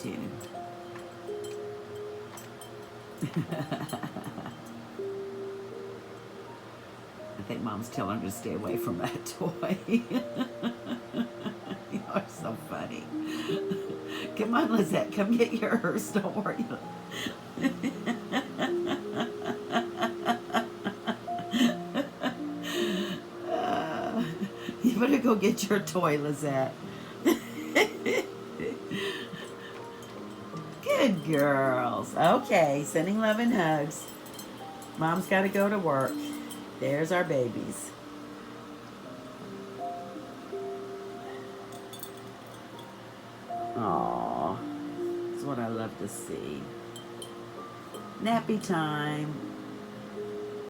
too. I think Mom's telling her to stay away from that toy. You are so funny. Come on, Lizette, come get yours. Don't worry. You better go get your toy, Lizette. Good girls. Okay, sending love and hugs. Mom's got to go to work. There's our babies. Aww, that's what I love to see. Nappy time.